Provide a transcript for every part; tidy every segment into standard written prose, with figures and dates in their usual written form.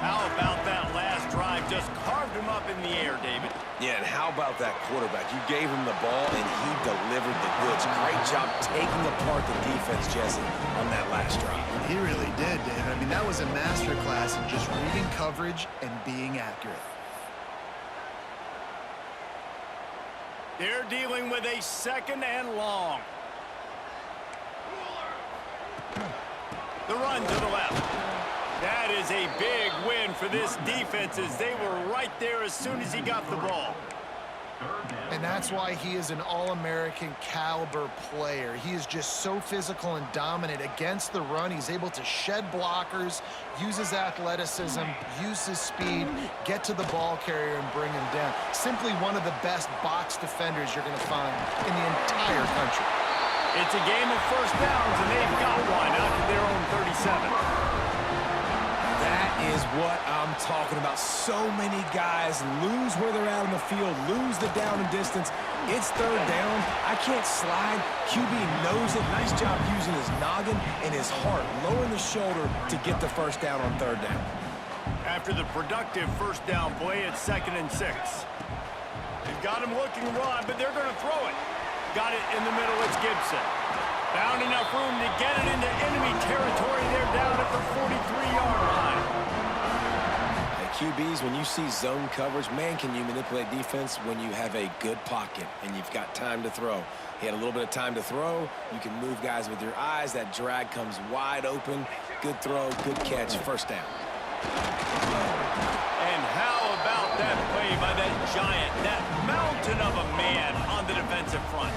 How about that last drive? Just carved him up in the air, David. Yeah, and how about that quarterback? You gave him the ball, and he delivered the goods. Great job taking apart the defense, Jesse, on that last drive. He really did, David. I mean, that was a masterclass in just reading coverage and being accurate. They're dealing with a 2nd and long. The run to the left. That is a big win for this defense as they were right there as soon as he got the ball. And that's why he is an All-American caliber player. He is just so physical and dominant against the run. He's able to shed blockers, use his athleticism, use his speed, get to the ball carrier and bring him down. Simply one of the best box defenders you're going to find in the entire country. It's a game of first downs, and they've got one out to their own 37. That is what I'm talking about. So many guys lose where they're at on the field, lose the down and distance. It's 3rd down. I can't slide. QB knows it. Nice job using his noggin and his heart, lowering the shoulder to get the first down on 3rd down. After the productive first down play, it's 2nd and 6. They've got him looking run, but they're going to throw it. Got it in the middle. It's Gibson. Found enough room to get it into enemy territory. They're down at the 43-yard line. QBs, when you see zone coverage, man, can you manipulate defense when you have a good pocket and you've got time to throw. He had a little bit of time to throw. You can move guys with your eyes. That drag comes wide open. Good throw, good catch, first down. And how about that play by that giant, that mountain of a man on the defensive front?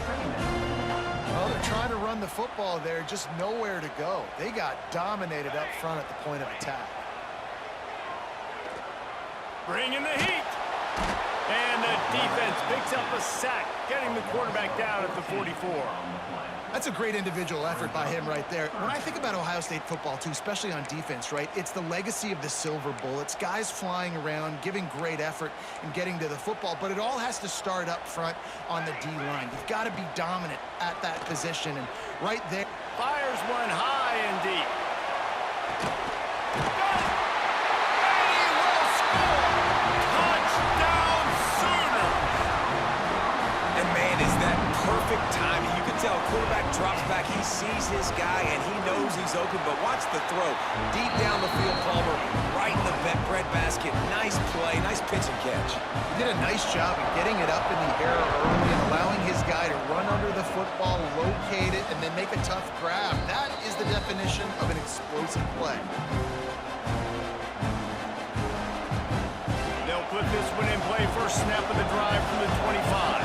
Well, they're trying to run the football there, just nowhere to go. They got dominated up front at the point of attack. Bringing the heat. And the defense picks up a sack, getting the quarterback down at the 44. That's a great individual effort by him right there. When I think about Ohio State football, too, especially on defense, right, it's the legacy of the Silver Bullets, guys flying around, giving great effort and getting to the football, but it all has to start up front on the D-line. You've got to be dominant at that position, and right there. Fires one high and deep. Perfect timing. You can tell quarterback drops back. He sees his guy, and he knows he's open, but watch the throw. Deep down the field, Palmer, right in the bread basket. Nice play, nice pitch and catch. He did a nice job of getting it up in the air early and allowing his guy to run under the football, locate it, and then make a tough grab. That is the definition of an explosive play. They'll put this one in play. First snap of the drive from the 25.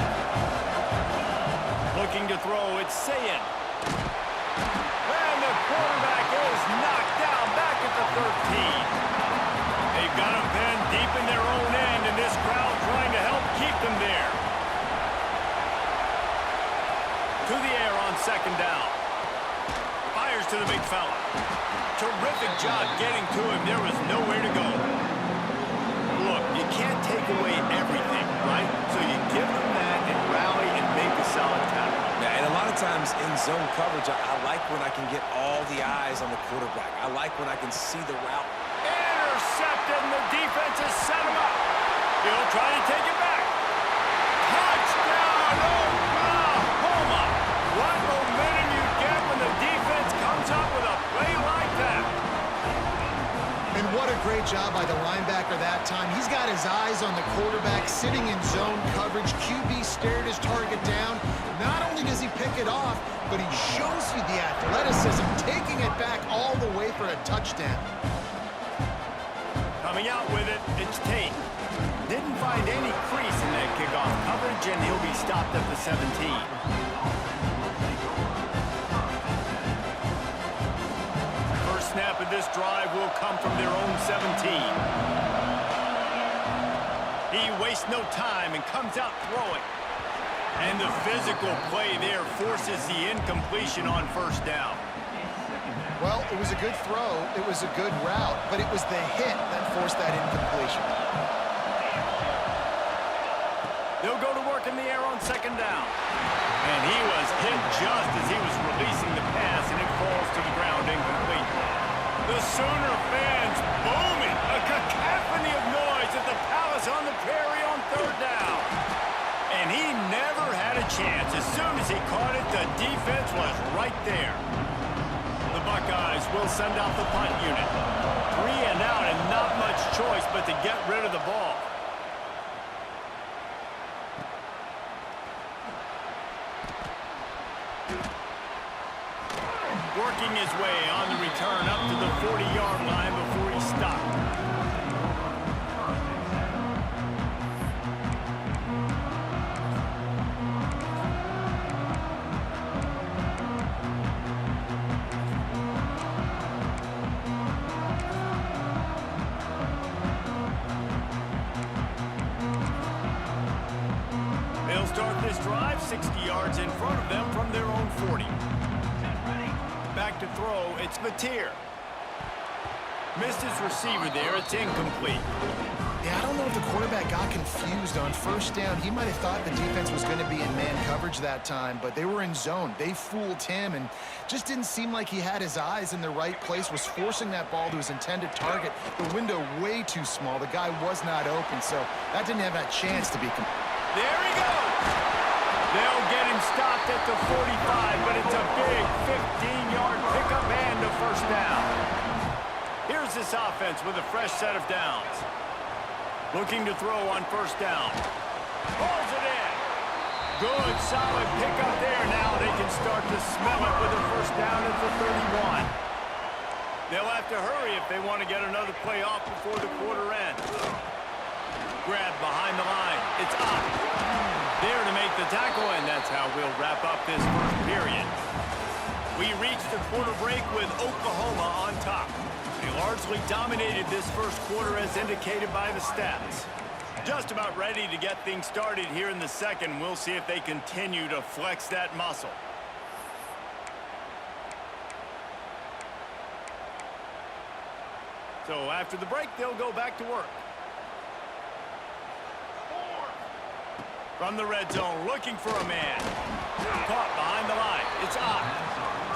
Looking to throw, it's Sayin. And the quarterback is knocked down back at the 13. They've got him pinned deep in their own end, and this crowd trying to help keep them there. To the air on 2nd down. Fires to the big fella. Terrific job getting to him. There was nowhere to go. Look, you can't take away everything, right? So you give them that and rally and make a solid tackle. Yeah, and a lot of times in zone coverage, I like when I can get all the eyes on the quarterback. I like when I can see the route. Intercepted, and the defense has set him up. He'll try to take it back. Touchdown, Oklahoma! What momentum you get when the defense comes up with a play like that. And what a great job by the linebacker that time. He's got his eyes on the quarterback, sitting in zone coverage. QB stared his target down. Not only does he pick it off, but he shows you the athleticism, taking it back all the way for a touchdown. Coming out with it, it's Tate. Didn't find any crease in that kickoff coverage, and he'll be stopped at the 17. Snap of this drive will come from their own 17. He wastes no time and comes out throwing. And the physical play there forces the incompletion on first down. Well, it was a good throw. It was a good route, but it was the hit that forced that incompletion. They'll go to work in the air on 2nd down. And he was hit just as he was releasing the pass, and it falls to the ground incomplete. The Sooner fans booming. A there. The Buckeyes will send out the punt unit. 3 and out, and not much choice but to get rid of the ball. Working his way on the return up to the 40-yard line before he stopped. They'll start this drive 60 yards in front of them from their own 40. Back to throw, it's Mateer. Missed his receiver there, it's incomplete. Yeah, I don't know if the quarterback got confused on first down. He might have thought the defense was going to be in man coverage that time, but they were in zone. They fooled him and just didn't seem like he had his eyes in the right place, was forcing that ball to his intended target. The window way too small. The guy was not open, so that didn't have that chance to be. There he goes. They'll get him stopped at the 45, but it's a big 15-yard pickup and a first down. Here's this offense with a fresh set of downs. Looking to throw on first down. Pulls it in. Good, solid pickup there. Now they can start to smell it with a first down at the 31. They'll have to hurry if they want to get another play off before the quarter ends. Grab behind the line. It's up. There to make the tackle, and that's how we'll wrap up this first period. We reached the quarter break with Oklahoma on top. They largely dominated this first quarter as indicated by the stats. Just about ready to get things started here in the second. We'll see if they continue to flex that muscle. So after the break, they'll go back to work. From the red zone, looking for a man. Caught behind the line. It's up.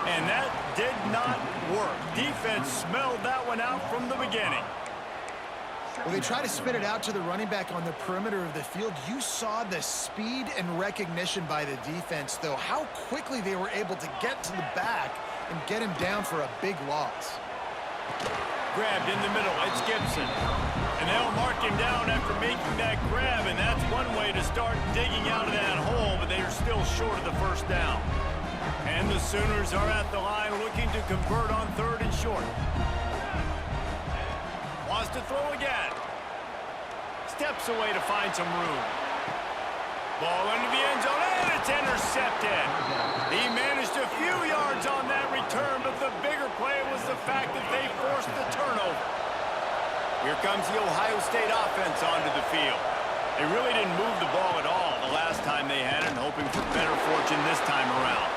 And that did not work. Defense smelled that one out from the beginning. Well, they try to spit it out to the running back on the perimeter of the field. You saw the speed and recognition by the defense, though, how quickly they were able to get to the back and get him down for a big loss. Grabbed in the middle. It's Gibson. And they'll mark him down after making that grab, and that's one way to start digging out of that hole, but they're still short of the first down. And the Sooners are at the line looking to convert on third and short. Wants to throw again. Steps away to find some room. Ball into the end zone, and it's intercepted. He managed a few yards on that return, but the bigger play was the fact that they forced the turnover. Here comes the Ohio State offense onto the field. They really didn't move the ball at all the last time they had it, hoping for better fortune this time around.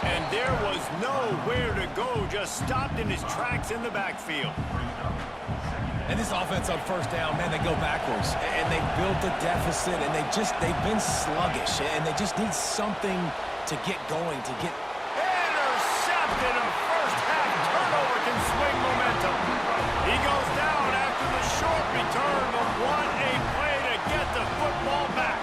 And there was nowhere to go, just stopped in his tracks in the backfield. And this offense on first down, man, they go backwards. And they built a deficit, and they've been sluggish. And they just need something to get going, to get... Intercepted, a first-half turnover can swing momentum. He goes down after the short return, but what a play to get the football back.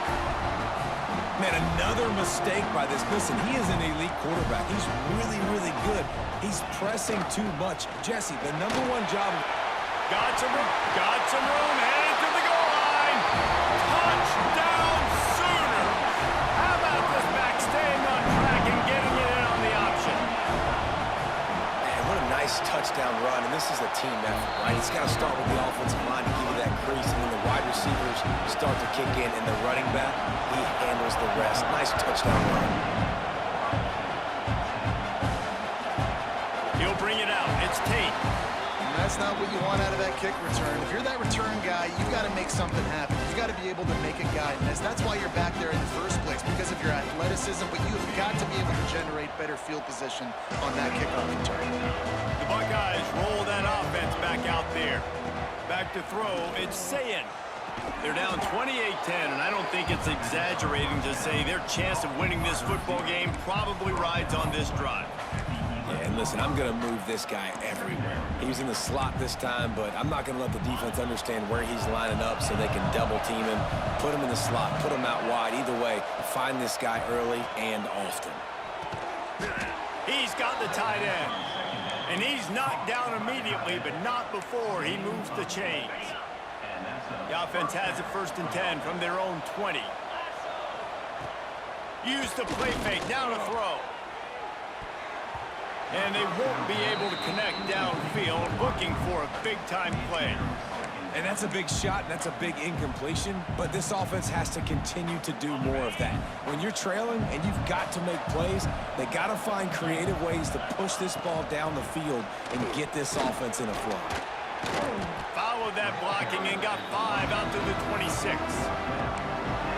Man, another mistake by this. Listen, he is an elite quarterback. He's really, really good. He's pressing too much. Jesse, the number one job... Got some room, headed to the goal line. Touchdown, Sooners. How about this back staying on track and getting it in on the option? Man, what a nice touchdown run, and this is a team effort, right? It's got to start with the offensive line to give you that crease, and then the wide receivers start to kick in, and the running back, he handles the rest. Nice touchdown run. He'll bring it out. It's Tate. That's not what you want out of that kick return. If you're that return guy, you've got to make something happen. You've got to be able to make a guy miss. That's why you're back there in the first place, because of your athleticism, but you've got to be able to generate better field position on that kickoff return. The Buckeyes roll that offense back out there. Back to throw, it's Sayin. They're down 28-10, and I don't think it's exaggerating to say their chance of winning this football game probably rides on this drive. Yeah, and listen, I'm going to move this guy everywhere. He was in the slot this time, but I'm not going to let the defense understand where he's lining up so they can double team him, put him in the slot, put him out wide. Either way, find this guy early and often. He's got the tight end. And he's knocked down immediately, but not before he moves the chains. The offense has it 1st and 10 from their own 20. Use the play fake, now to throw. And they won't be able to connect downfield, looking for a big-time play. And that's a big shot, and that's a big incompletion, but this offense has to continue to do more of that. When you're trailing and you've got to make plays, they got to find creative ways to push this ball down the field and get this offense in a flow. Followed that blocking and got 5 out to the 26.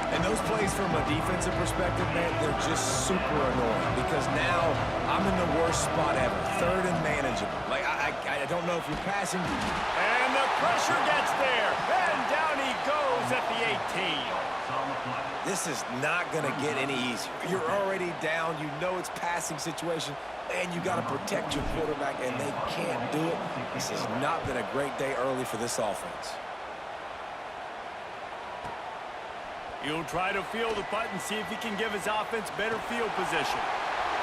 And those plays from a defensive perspective, man, they're just super annoying because now I'm in the worst spot ever, 3rd and manageable. Like, I don't know if you're passing. And the pressure gets there, and down he goes at the 18. This is not going to get any easier. You're already down. You know it's passing situation, and you got to protect your quarterback, and they can't do it. This has not been a great day early for this offense. He'll try to field the punt and see if he can give his offense better field position.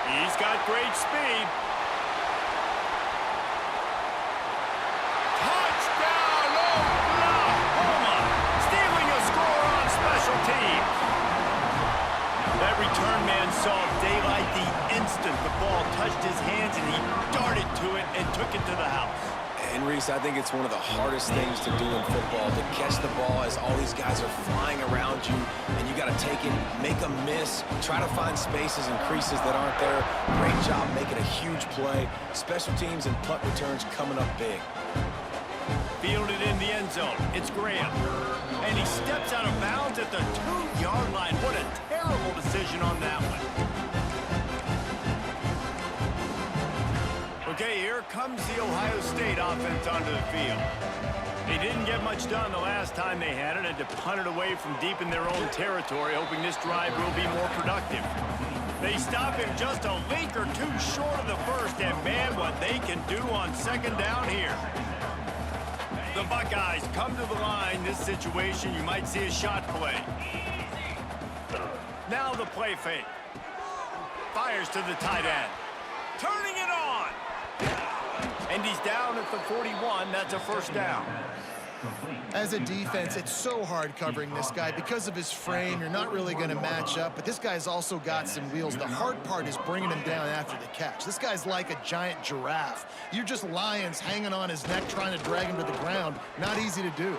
He's got great speed. Touchdown, Oklahoma! Stealing a score on special teams. That return man saw daylight the instant the ball touched his hands, and he darted to it and took it to the house. And, Reese, I think it's one of the hardest things to do in football, to catch the ball as all these guys are flying around you, and you got to take it, make a miss, try to find spaces and creases that aren't there. Great job making a huge play. Special teams and punt returns coming up big. Fielded in the end zone. It's Graham. And he steps out of bounds at the 2-yard line. What a terrible decision on that one. Okay, here comes the Ohio State offense onto the field. They didn't get much done the last time they had it, and to punt it away from deep in their own territory, hoping this drive will be more productive. They stop him just a link or two short of the first, and man, what they can do on 2nd down here. The Buckeyes come to the line. This situation, you might see a shot play. Now the play fake. Fires to the tight end. Turning it on. And he's down at the 41. That's a 1st down. As a defense, it's so hard covering this guy. Because of his frame, you're not really going to match up, but this guy's also got some wheels. The hard part is bringing him down after the catch. This guy's like a giant giraffe. You're just lions hanging on his neck trying to drag him to the ground. Not easy to do.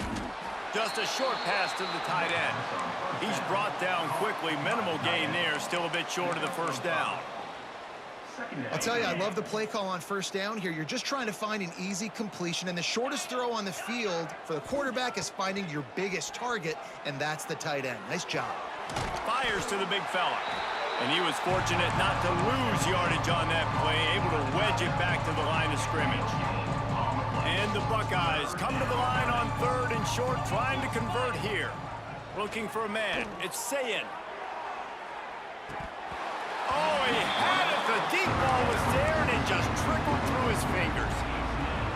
Just a short pass to the tight end. He's brought down quickly. Minimal gain there, still a bit short of the 1st down. I'll tell you, I love the play call on 1st down here. You're just trying to find an easy completion, and the shortest throw on the field for the quarterback is finding your biggest target, and that's the tight end. Nice job. Fires to the big fella. And he was fortunate not to lose yardage on that play, able to wedge it back to the line of scrimmage. And the Buckeyes come to the line on 3rd and short, trying to convert here. Looking for a man. It's Sayin. Oh, he had it. The deep ball was there, and it just trickled through his fingers.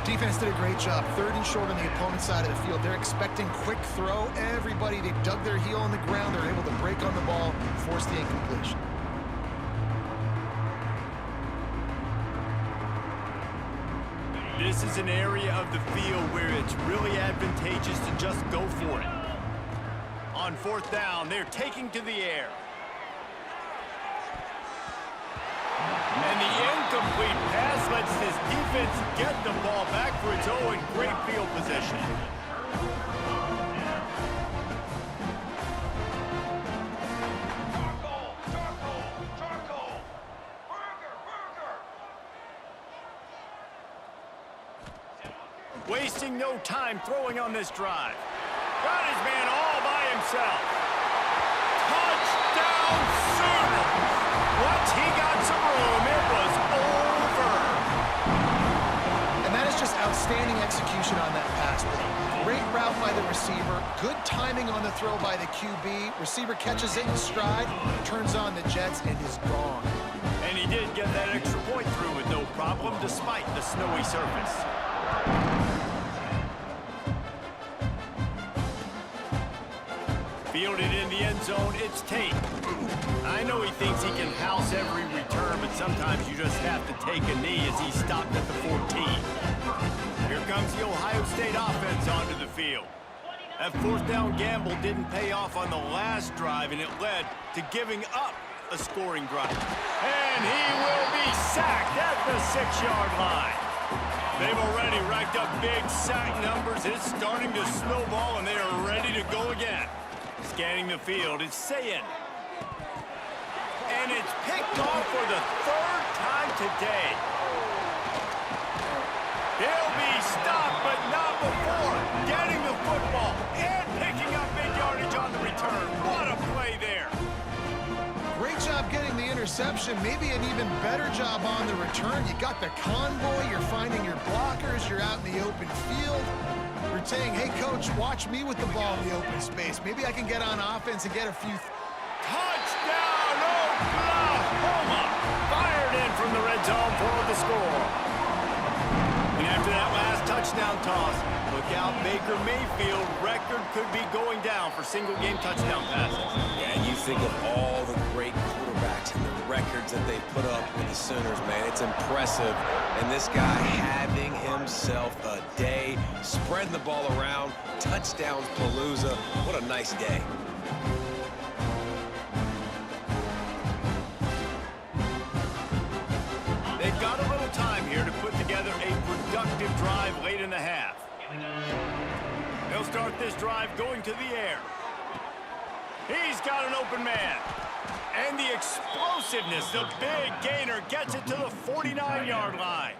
Defense did a great job. 3rd and short on the opponent's side of the field. They're expecting quick throw. Everybody, they dug their heel on the ground. They're able to break on the ball, force the incompletion. This is an area of the field where it's really advantageous to just go for it. On 4th down, they're taking to the air. And the incomplete pass lets this defense get the ball back for its own great field position. Wasting no time throwing on this drive. Got his man all by himself. Touchdown Sooners! Once he got some room, it was over. And that is just outstanding execution on that pass play. Great route by the receiver. Good timing on the throw by the QB. Receiver catches it in stride, turns on the jets, and is gone. And he did get that extra point through with no problem, despite the snowy surface. Fielded in the end zone, it's Tate. I know he thinks he can house every return, but sometimes you just have to take a knee as he's stopped at the 14. Here comes the Ohio State offense onto the field. That fourth down gamble didn't pay off on the last drive, and it led to giving up a scoring drive. And he will be sacked at the 6-yard line. They've already racked up big sack numbers. It's starting to snowball, and they are ready to go again. Scanning the field, it's Sayin. And it's picked off for the 3rd time today. He'll be stopped, but not before getting the football and picking up big yardage on the return. What a play there. Great job getting the interception. Maybe an even better job on the return. You got the convoy. You're finding your blockers. You're out in the open field. You're saying, hey, coach, watch me with the ball in the open space. Maybe I can get on offense and get a few. Touchdown, Oklahoma! Fired in from the red zone for the score. And after that last touchdown toss, look out, Baker Mayfield record could be going down for single-game touchdown passes. Yeah, and you think of all the great quarterbacks and the records that they put up with the Sooners, man. It's impressive. And this guy having himself a day, spreading the ball around, touchdowns palooza. What a nice day. They've got a little time here to put together a productive drive late in the half. They'll start this drive going to the air. He's got an open man. And the explosiveness, the big gainer, gets it to the 49-yard line.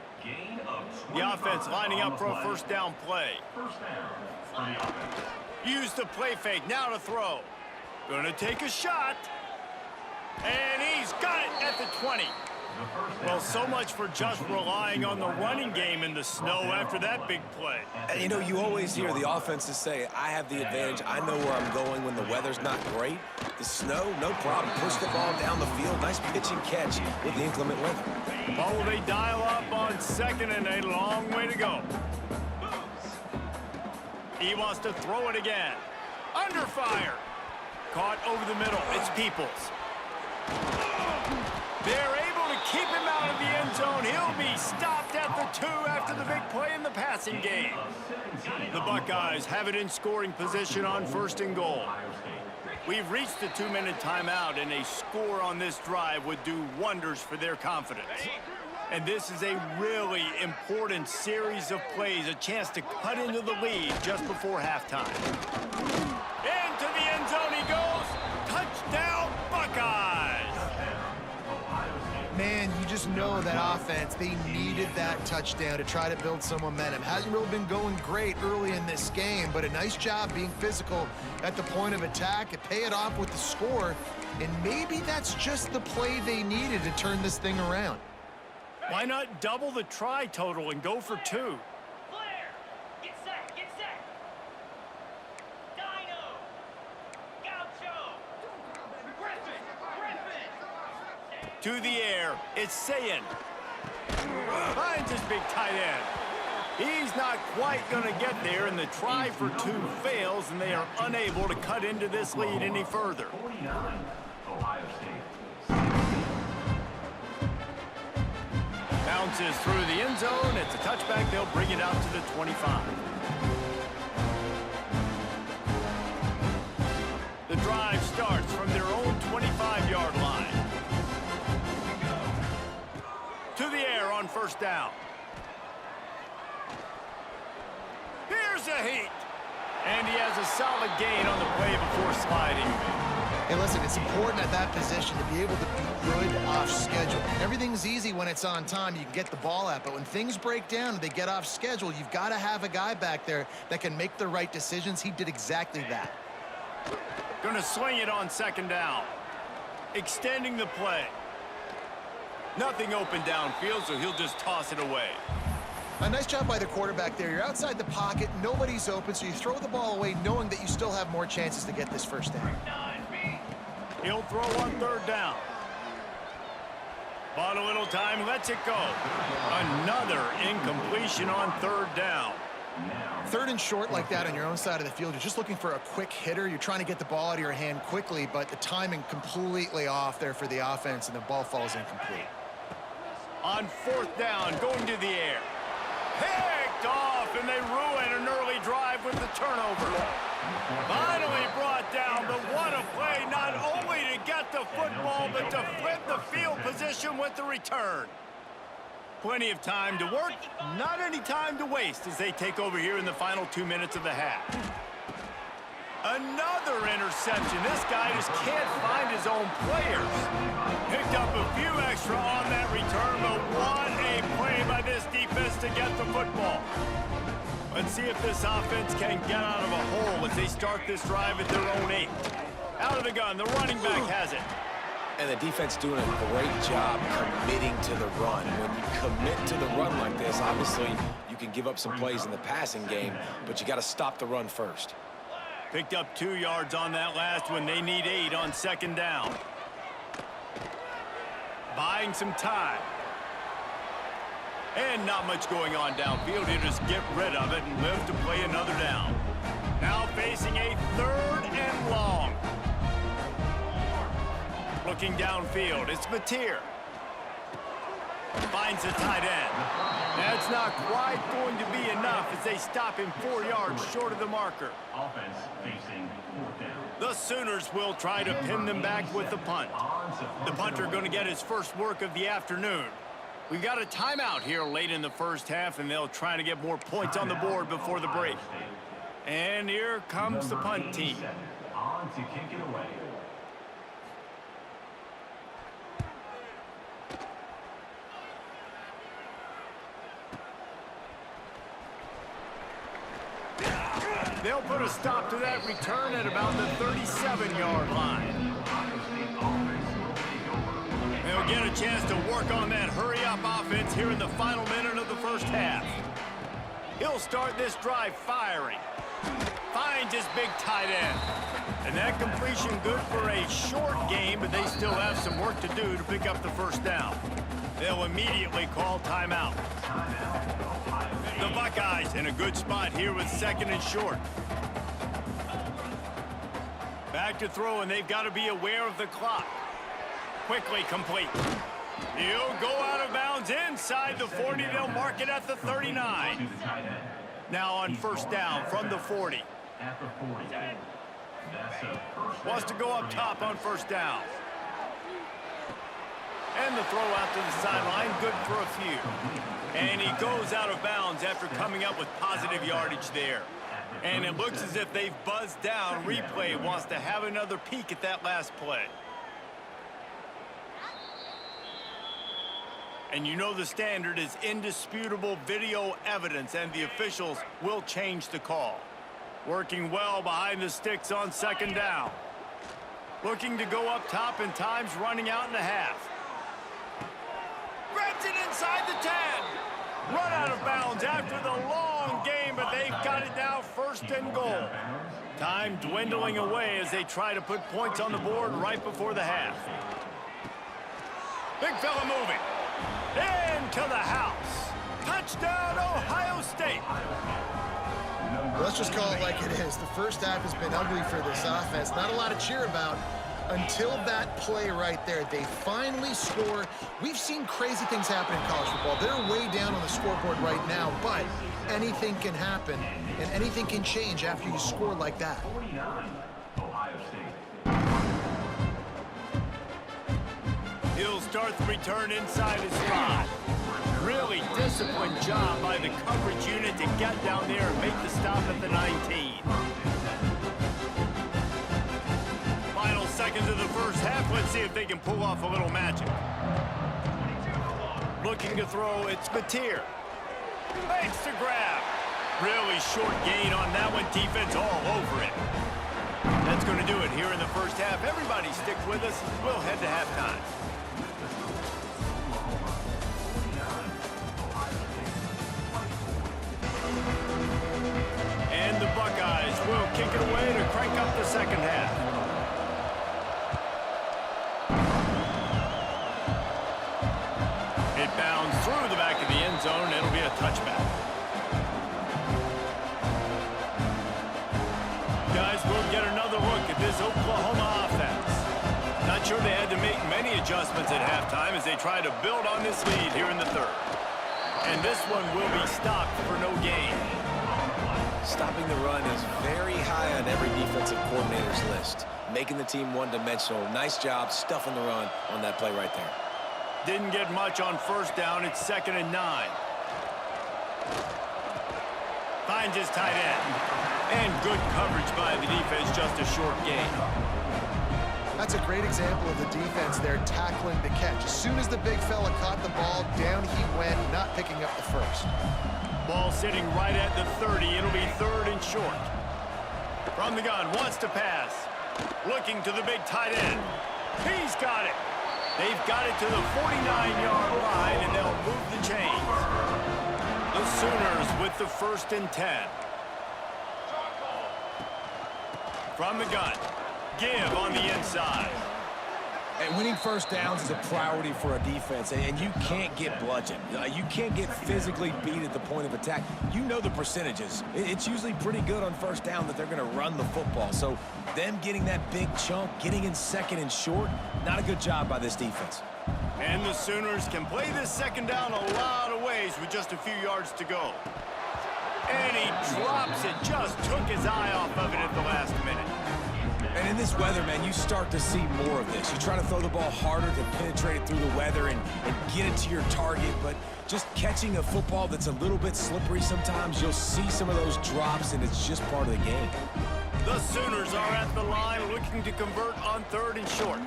The offense lining up for a first down play. Use the play fake, now to throw. Gonna take a shot. And he's got it at the 20. Well, so much for just relying on the running game in the snow after that big play. And, you know, you always hear the offenses say, I have the advantage. I know where I'm going when the weather's not great. The snow, no problem. Push the ball down the field. Nice pitch and catch with the inclement weather. Oh, they dial up on second and a long way to go. He wants to throw it again. Under fire. Caught over the middle. It's Peoples. They're able to keep him out of the end zone. He'll be stopped at the 2 after the big play in the passing game. The Buckeyes have it in scoring position on 1st and goal. We've reached the 2-minute timeout, and a score on this drive would do wonders for their confidence. And this is a really important series of plays, a chance to cut into the lead just before halftime. Into the end zone he goes. Touchdown, Buckeyes! Man, you just know that offense, they needed that touchdown to try to build some momentum. Hasn't really been going great early in this game, but a nice job being physical at the point of attack and pay it off with the score. And maybe that's just the play they needed to turn this thing around. Why not double the try total and go for 2? Flair! Get set! Get set! Dino! Gaucho! Griffin! To the air, it's Sayin. Finds his big tight end. He's not quite going to get there, and the try for 2 fails, and they are unable to cut into this lead any further. Bounces through the end zone. It's a touchback. They'll bring it out to the 25. The drive starts from their own 25-yard line. To the air on 1st down. Here's a heat. And he has a solid gain on the play before sliding. Hey, listen, it's important at that position to be able to be good off schedule. Everything's easy when it's on time. You can get the ball out, but when things break down and they get off schedule, you've got to have a guy back there that can make the right decisions. He did exactly that. Gonna swing it on 2nd down. Extending the play. Nothing open downfield, so he'll just toss it away. A nice job by the quarterback there. You're outside the pocket, nobody's open, so you throw the ball away knowing that you still have more chances to get this first down. He'll throw on 3rd down. Bought a little time, lets it go. Another incompletion on 3rd down. Third and short like that on your own side of the field, you're just looking for a quick hitter. You're trying to get the ball out of your hand quickly, but the timing completely off there for the offense, and the ball falls incomplete. On fourth down, going to the air. Picked off, and they ruin an early drive with the turnover. Finally brought down, but what a play, not only to get the football, but to flip the field position with the return. Plenty of time to work, not any time to waste as they take over here in the final 2 minutes of the half. Another interception. This guy just can't find his own players. Picked up a few extra on that return, but what a play by this defense to get the football. Let's see if this offense can get out of a hole as they start this drive at their own 8. Out of the gun, the running back has it. And the defense doing a great job committing to the run. When you commit to the run like this, obviously you can give up some plays in the passing game, but you got to stop the run first. Picked up 2 yards on that last one. They need 8 on second down. Buying some time. And not much going on downfield. He'll just get rid of it and live to play another down. Now facing a 3rd and long. Looking downfield, it's Mateer. Finds the tight end. That's not quite going to be enough as they stop him 4 yards short of the marker. Offense facing 4th down. The Sooners will try to pin them back with the punt. The punter going to get his first work of the afternoon. We've got a timeout here late in the first half, and they'll try to get more points on the board before the break. And here comes the punt team. On to kick it away. They'll put a stop to that return at about the 37-yard line. They'll get a chance to work on that hurry-up offense here in the final minute of the first half. He'll start this drive firing. Finds his big tight end. And that completion good for a short game, but they still have some work to do to pick up the first down. They'll immediately call timeout. The Buckeyes in a good spot here with 2nd and short. Back to throw, and they've got to be aware of the clock. Quickly complete. He'll go out of bounds inside the 40. They'll mark it at the 39. Now on first down from the 40. At the 40. Wants to go up top on first down. And the throw out to the sideline, good for a few. And he goes out of bounds after coming up with positive yardage there. And it looks as if they've buzzed down. Replay wants to have another peek at that last play. And you know the standard is indisputable video evidence, and the officials will change the call. Working well behind the sticks on second down. Looking to go up top, and time's running out in the half. Grabs it inside the 10. Run out of bounds after the long game, but they've got it now 1st and goal. Time dwindling away as they try to put points on the board right before the half. Big fella moving. Into the house. Touchdown, Ohio State. Let's just call it like it is. The first half has been ugly for this offense. Not a lot to cheer about until that play right there. They finally score. We've seen crazy things happen in college football. They're way down on the scoreboard right now, but anything can happen, and anything can change after you score like that. 49, Ohio State. He'll start the return inside his spot. Really disciplined job by the coverage unit to get down there and make the stop at the 19. Final seconds of the first half. Let's see if they can pull off a little magic. Looking to throw, it's Mateer. Makes the grab. Really short gain on that one. Defense all over it. That's going to do it here in the first half. Everybody stick with us. We'll head to halftime. And the Buckeyes will kick it away to crank up the second half. It bounds through the back of the end zone. It'll be a touchback. this Oklahoma offense. Not sure they had to make many adjustments at halftime as they try to build on this lead here in the third. And this one will be stopped for no gain. Stopping the run is very high on every defensive coordinator's list. Making the team one-dimensional. Nice job stuffing the run on that play right there. Didn't get much on first down. It's 2nd and 9. Finds his tight end. And good coverage by the defense, just a short gain. That's a great example of the defense there tackling the catch. As soon as the big fella caught the ball, down he went, not picking up the first. Ball sitting right at the 30. It'll be 3rd and short. From the gun, wants to pass. Looking to the big tight end. He's got it. They've got it to the 49-yard line, and they'll move the chains. The Sooners with the 1st and 10. From the gun. Give on the inside. And winning first downs is a priority for a defense, and you can't get bludgeoned. You can't get physically beat at the point of attack. You know the percentages. It's usually pretty good on first down that they're going to run the football. So them getting that big chunk, getting in 2nd and short, not a good job by this defense. And the Sooners can play this 2nd down a lot of ways with just a few yards to go. And he drops it, just took his eye off of it at the last minute. And in this weather, man, you start to see more of this. You try to throw the ball harder to penetrate it through the weather and get it to your target, but just catching a football that's a little bit slippery sometimes, you'll see some of those drops, and it's just part of the game. The Sooners are at the line looking to convert on 3rd and short.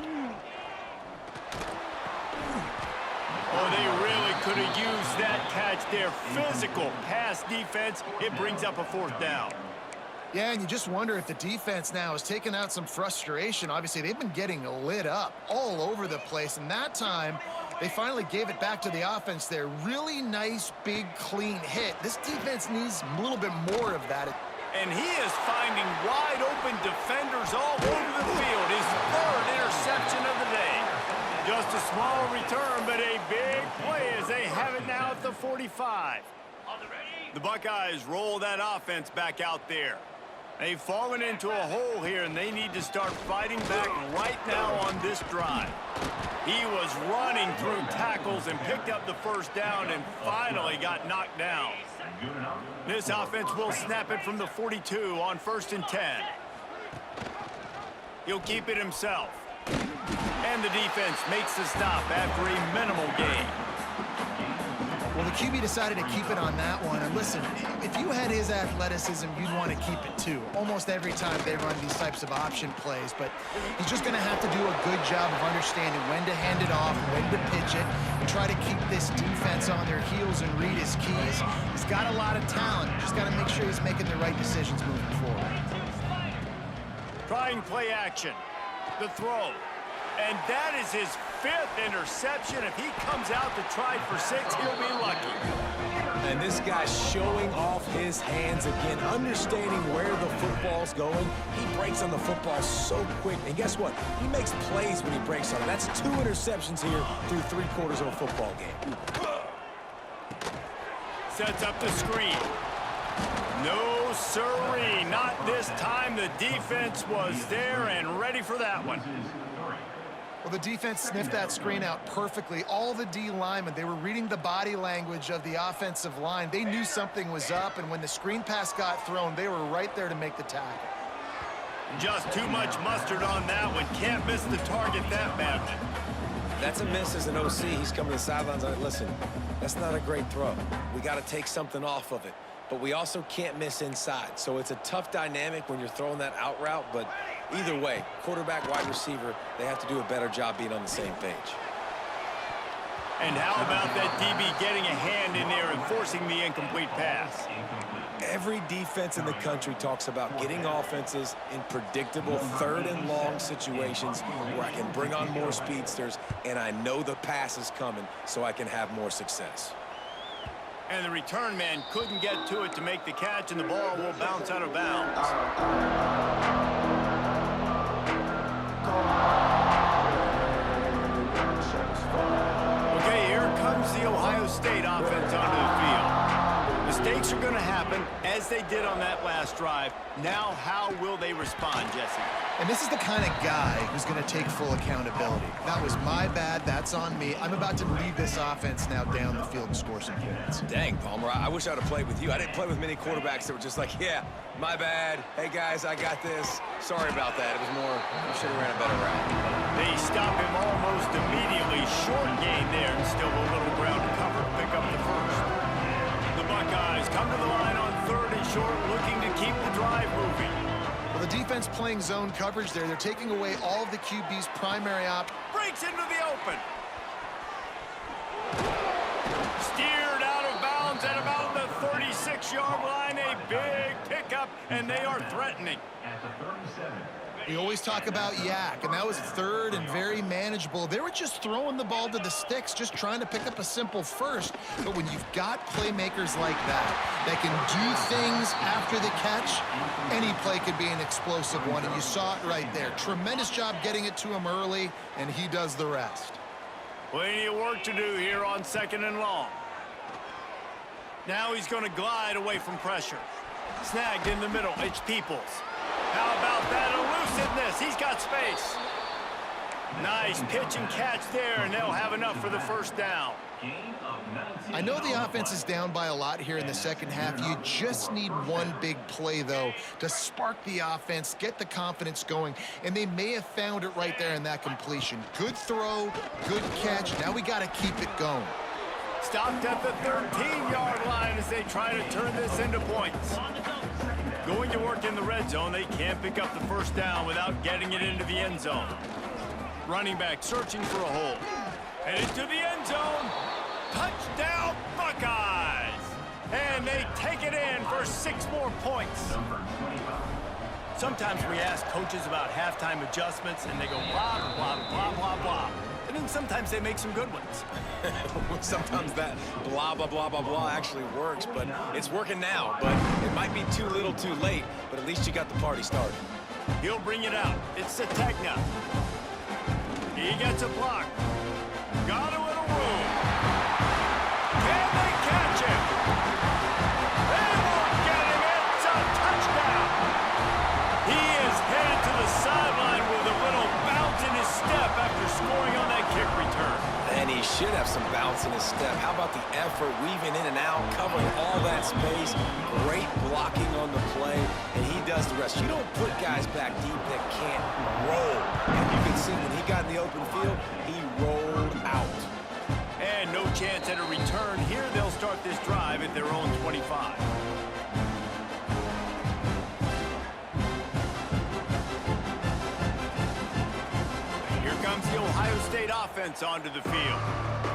Oh, they really could have used that catch there. Physical pass defense. It brings up a 4th down. Yeah, and you just wonder if the defense now has taken out some frustration. Obviously, they've been getting lit up all over the place, and that time they finally gave it back to the offense there. Really nice, big, clean hit. This defense needs a little bit more of that. And he is finding wide-open defenders all over the field. His 3rd interception of the day. Just a small return, but a big play as they have it now at the 45. The Buckeyes roll that offense back out there. They've fallen into a hole here, and they need to start fighting back right now on this drive. He was running through tackles and picked up the 1st down and finally got knocked down. This offense will snap it from the 42 on 1st and 10. He'll keep it himself. And the defense makes the stop after a minimal gain. Well, the QB decided to keep it on that one. And listen, if you had his athleticism, you'd want to keep it too. Almost every time they run these types of option plays. But he's just going to have to do a good job of understanding when to hand it off, when to pitch it, and try to keep this defense on their heels and read his keys. He's got a lot of talent. Just got to make sure he's making the right decisions moving forward. Trying play action. The throw. And that is his 5th interception. If he comes out to try for 6, he'll be lucky. And this guy's showing off his hands again, understanding where the football's going. He breaks on the football so quick. And guess what? He makes plays when he breaks on it. That's 2 interceptions here through 3/4 of a football game. Sets up the screen. No siree, not this time. The defense was there and ready for that one. Well, the defense sniffed that screen out perfectly. All the D linemen, they were reading the body language of the offensive line. They knew something was up, and when the screen pass got thrown, they were right there to make the tackle. Just too much mustard on that one. Can't miss the target that badly. That's a miss as an OC. He's coming to the sidelines on it. Listen, that's not a great throw. We got to take something off of it. But we also can't miss inside. So it's a tough dynamic when you're throwing that out route. But either way, quarterback, wide receiver, they have to do a better job being on the same page. And how about that DB getting a hand in there and forcing the incomplete pass? Every defense in the country talks about getting offenses in predictable 3rd and long situations where I can bring on more speedsters and I know the pass is coming so I can have more success. And the return man couldn't get to it to make the catch, and the ball will bounce out of bounds. Okay, here comes the Ohio State offense onto the field. Mistakes mistakes are going to happen, as they did on that last drive. Now, how will they respond, Jesse? And this is the kind of guy who's going to take full accountability. That was my bad. That's on me. I'm about to lead this offense now down the field and score some points. Dang, Palmer, I wish I'd have played with you. I didn't play with many quarterbacks that were just like, yeah, my bad. Hey, guys, I got this. Sorry about that. It was more, you should have ran a better route. They stop him almost immediately. Short gain there, and still a little ground to cover to pick up the first. The Buckeyes come to the line on 3rd and short, looking to keep the drive moving. Well, the defense playing zone coverage there. They're taking away all of the QB's primary Breaks into the open. Steered out of bounds at about the 36-yard line. A big pickup, and they are threatening. At the 37. We always talk about yak, and that was 3rd and very manageable. They were just throwing the ball to the sticks, just trying to pick up a simple first. But when you've got playmakers like that can do things after the catch, any play could be an explosive one, and you saw it right there. Tremendous job getting it to him early, and he does the rest. Plenty of work to do here on 2nd and long. Now he's going to glide away from pressure. Snagged in the middle. It's Peoples. How about that elusiveness? He's got space. Nice pitch and catch there, and they'll have enough for the first down. I know the offense is down by a lot here in the second half. You just need one big play, though, to spark the offense, get the confidence going, and they may have found it right there in that completion. Good throw, good catch. Now we got to keep it going. Stopped at the 13-yard line as they try to turn this into points. Going to work in the red zone, they can't pick up the first down without getting it into the end zone. Running back searching for a hole. Headed to the end zone. Touchdown, Buckeyes! And they take it in for 6 more points. Sometimes we ask coaches about halftime adjustments, and they go blah, blah, blah, blah, blah. And then sometimes they make some good ones. Sometimes that blah, blah, blah, blah, blah actually works, but it's working now. But it might be too little too late, but at least you got the party started. He'll bring it out. It's Sategna. He gets a block. Got a little room. Can they catch him? They won't get him. It's a touchdown. He is headed to the sideline with a little bounce in his step after scoring on that kick return. And he should have some bounce in his step. How about the effort, weaving in and out, covering all that space, great blocking on the play, and he does the rest. You don't put guys back deep that can't roll. And you can see when he got in the open field, he rolled out. And no chance at a return. Here they'll start this drive at their own 25. Comes the Ohio State offense onto the field.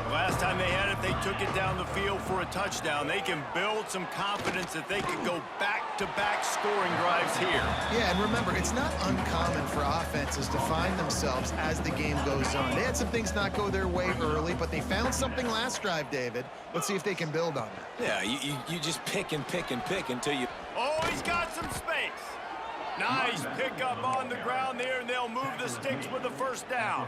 The last time they had it, they took it down the field for a touchdown. They can build some confidence that they can go back-to-back scoring drives here. Yeah, and remember, it's not uncommon for offenses to find themselves as the game goes on. They had some things not go their way early, but they found something last drive, David. Let's see if they can build on that. Yeah, you just pick and pick and pick until you... Oh, he's got some space. Nice pickup on the ground there, and they'll move the sticks with the first down.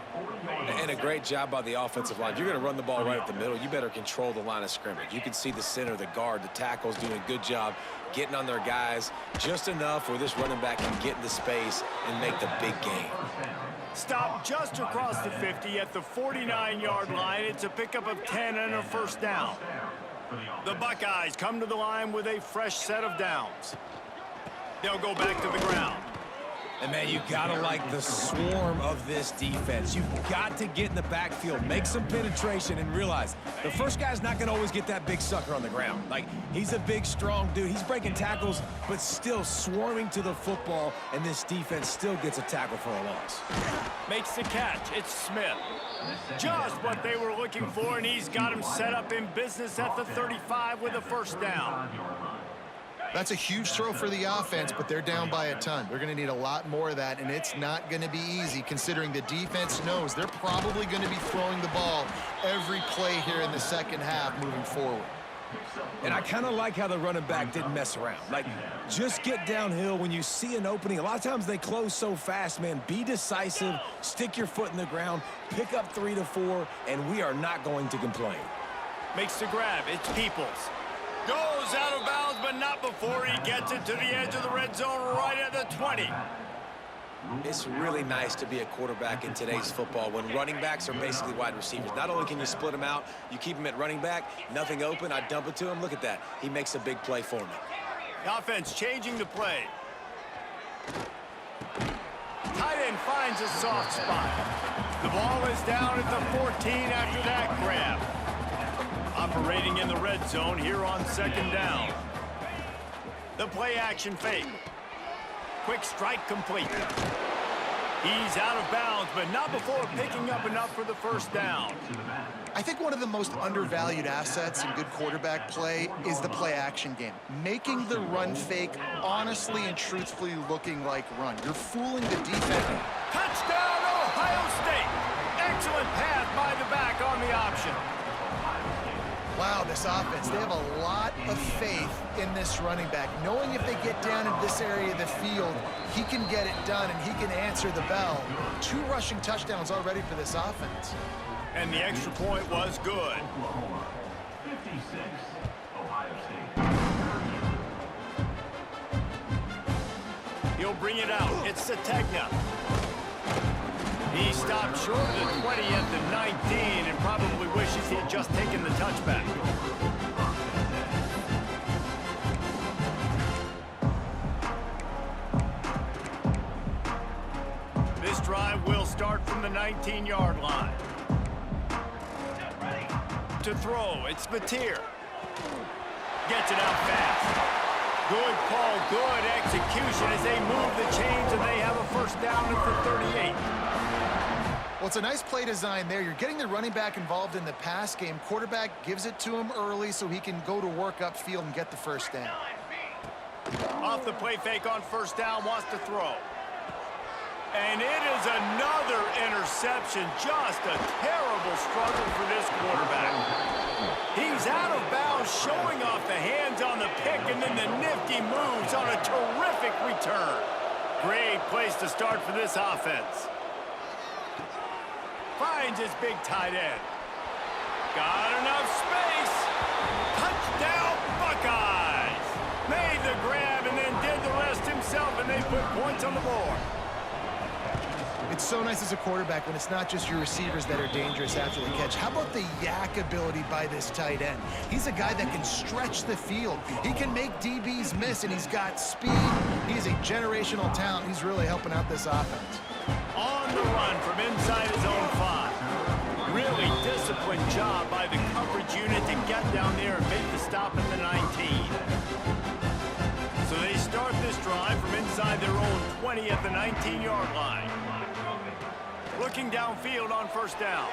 And a great job by the offensive line. You're going to run the ball right at the middle. You better control the line of scrimmage. You can see the center, the guard, the tackles doing a good job getting on their guys just enough where this running back can get into space and make the big game. Stop just across the 50 at the 49-yard line. It's a pickup of 10 and a first down. The Buckeyes come to the line with a fresh set of downs. They'll go back to the ground. And, man, you got to like the swarm of this defense. You've got to get in the backfield, make some penetration, and realize the first guy's not going to always get that big sucker on the ground. Like, he's a big, strong dude. He's breaking tackles, but still swarming to the football, and this defense still gets a tackle for a loss. Makes the catch. It's Smith. Just what they were looking for, and he's got him set up in business at the 35 with a first down. That's a huge throw for the offense, but they're down by a ton. They're going to need a lot more of that, and it's not going to be easy considering the defense knows they're probably going to be throwing the ball every play here in the second half moving forward. And I kind of like how the running back didn't mess around. Like, just get downhill when you see an opening. A lot of times they close so fast, man. Be decisive, stick your foot in the ground, pick up 3 to 4, and we are not going to complain. Makes the grab. It's Peoples. Goes out of bounds, but but not before he gets it to the edge of the red zone right at the 20. It's really nice to be a quarterback in today's football when running backs are basically wide receivers. Not only can you split them out, you keep him at running back, nothing open, I dump it to him. Look at that. He makes a big play for me. The offense changing the play. Tight end finds a soft spot. The ball is down at the 14 after that grab. Operating in the red zone here on second down. The play action fake. Quick strike complete. He's out of bounds, but not before picking up enough for the first down. I think one of the most undervalued assets in good quarterback play is the play action game. Making the run fake honestly and truthfully looking like run. You're fooling the defense. Touchdown, Ohio State. Excellent pass by the back on the option. Wow, this offense, they have a lot of faith in this running back. Knowing if they get down in this area of the field, he can get it done and he can answer the bell. 2 rushing touchdowns already for this offense. And the extra point was good. Oklahoma, 56, Ohio State. He'll bring it out. It's Sategna. He stopped short of the 20 at the 19 and probably wishes he had just taken the touchback. This drive will start from the 19-yard line. To throw, it's Mateer. Gets it out fast. Good call, good execution as they move the chains and they have a first down at the 38. Well, it's a nice play design there. You're getting the running back involved in the pass game. Quarterback gives it to him early so he can go to work upfield and get the first down. Off the play fake on first down, wants to throw. And it is another interception. Just a terrible struggle for this quarterback. He's out of bounds, showing off the hands on the pick, and then the nifty moves on a terrific return. Great place to start for this offense. Finds his big tight end. Got enough space. Touchdown, Buckeyes. Made the grab and then did the rest himself, and they put points on the board. It's so nice as a quarterback when it's not just your receivers that are dangerous after the catch. How about the yak ability by this tight end? He's a guy that can stretch the field. He can make DBs miss, and he's got speed. He's a generational talent. He's really helping out this offense. On the run from inside his own 5. Really disciplined job by the coverage unit to get down there and make the stop at the 19. So they start this drive from inside their own 20 at the 19-yard line. Looking downfield on first down.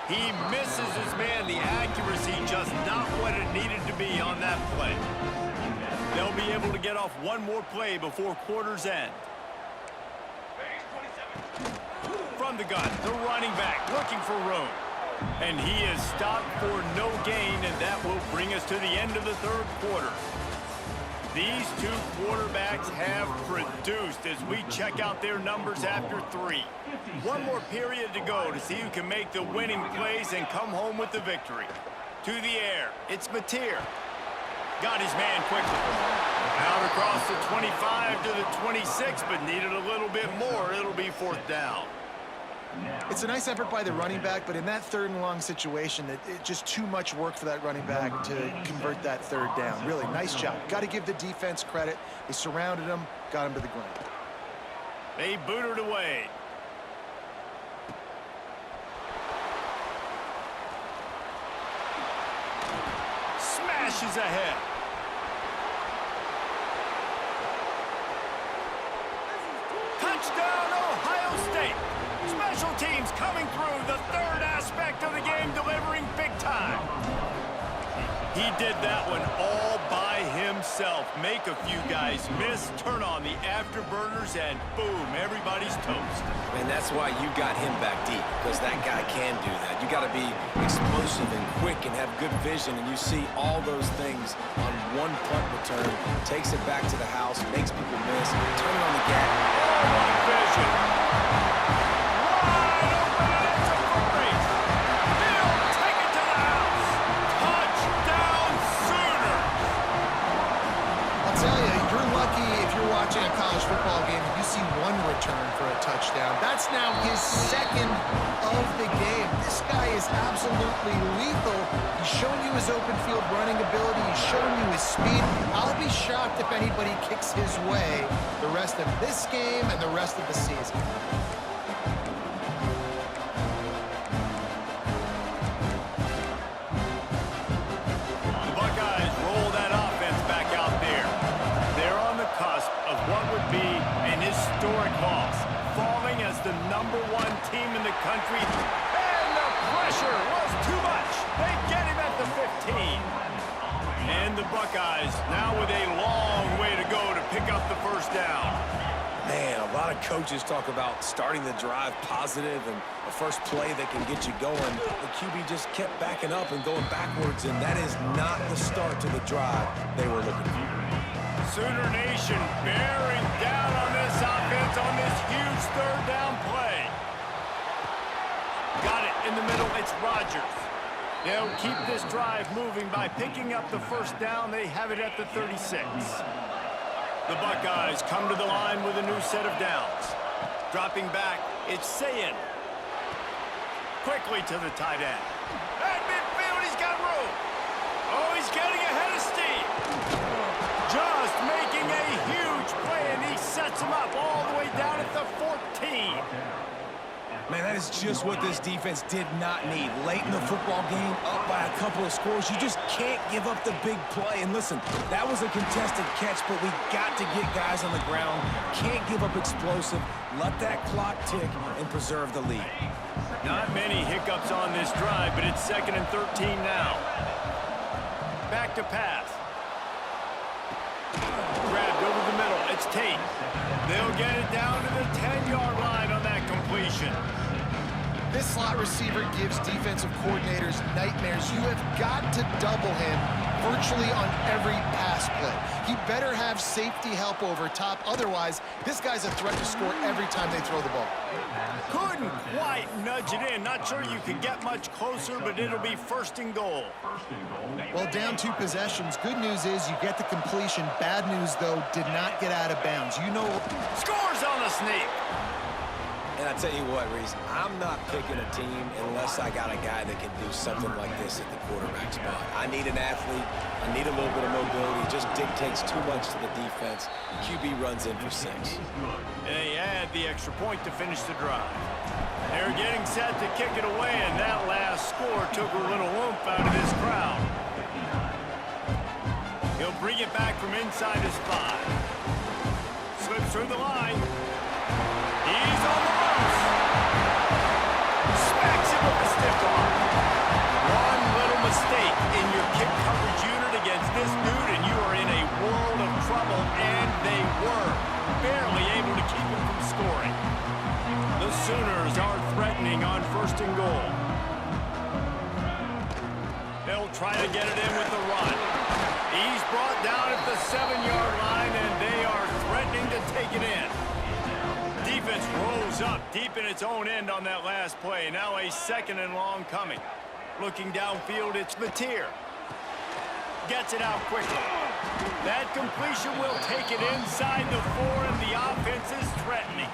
He misses his man. The accuracy just not what it needed to be on that play. They'll be able to get off one more play before quarter's end. From the gun, the running back looking for room. And he is stopped for no gain, and that will bring us to the end of the third quarter. These two quarterbacks have produced as we check out their numbers after 3. One more period to go to see who can make the winning plays and come home with the victory. To the air, it's Mateer. Got his man quickly. Out across the 25 to the 26, but needed a little bit more. It'll be fourth down. It's a nice effort by the running back, but in that third and long situation, it's just too much work for that running back to convert that third down. Really, nice job. Got to give the defense credit. They surrounded him, got him to the ground. They booted away. Smashes ahead. Touchdown, Ohio State. Special teams coming through, the third aspect of the game, delivering big time. He did that one all by himself. Make a few guys miss, turn on the afterburners, and boom, everybody's toast. And that's why you got him back deep, because that guy can do that. You got to be explosive and quick and have good vision, and you see all those things on one punt return. Takes it back to the house, makes people miss, turn on the gap. Oh, what vision. Wide open, and it's a race. They'll take it to the house. Touchdown, Sooners. you see one return for a touchdown. That's now his second of the game. This guy is absolutely lethal. He's shown you his open field running ability. He's shown you his speed. I'll be shocked if anybody kicks his way the rest of this game and the rest of the season. The Buckeyes roll that offense back out there. They're on the cusp of what would be an historic loss, falling as the #1 team in the country. And the pressure was too much. They get him at the 15. And the Buckeyes now with a long way to go to pick up the first down. Man, a lot of coaches talk about starting the drive positive and a first play that can get you going. The QB just kept backing up and going backwards, and that is not the start to the drive they were looking for. Sooner Nation bearing down on this offense on this huge third down play. Got it in the middle. It's Rodgers. They'll keep this drive moving by picking up the first down. They have it at the 36. The Buckeyes come to the line with a new set of downs. Dropping back, it's Sayin. Quickly to the tight end. At midfield, he's got room. Oh, he's getting ahead of steam. Just making a huge play, and he sets him up all the way down at the 14. Man, that is just what this defense did not need. Late in the football game, up by a couple of scores, you just can't give up the big play. And listen, that was a contested catch, but we got to get guys on the ground. Can't give up explosive. Let that clock tick and preserve the lead. Not many hiccups on this drive, but it's 2nd and 13 now. Back to pass. Grabbed over the middle. It's Tate. They'll get it down to the 10-yard line on that completion. This slot receiver gives defensive coordinators nightmares. You have got to double him virtually on every pass play. He better have safety help over top. Otherwise, this guy's a threat to score every time they throw the ball. Couldn't quite nudge it in. Not sure you could get much closer, but it'll be 1st and goal. Well, down 2 possessions. Good news is you get the completion. Bad news, though, did not get out of bounds. You know, Scores on the sneak. And I tell you what, Reese, I'm not picking a team unless I got a guy that can do something like this at the quarterback spot. I need an athlete. I need a little bit of mobility. It just dictates too much to the defense. QB runs in for 6. And they add the extra point to finish the drive. They're getting set to kick it away, and that last score took a little oomph out of this crowd. He'll bring it back from inside his 5. Slips through the line. He's on the ropes. Smacks him with the stiff arm. One little mistake in your kick coverage unit against this dude, and you are in a world of trouble, and they were barely able to keep him from scoring. The Sooners are threatening on 1st and goal. They'll try to get it in with the run. He's brought down at the 7-yard line, and they are threatening to take it in. Defense rolls up deep in its own end on that last play. Now a 2nd and long coming. Looking downfield, it's Mateer. Gets it out quickly. That completion will take it inside the 4, and the offense is threatening.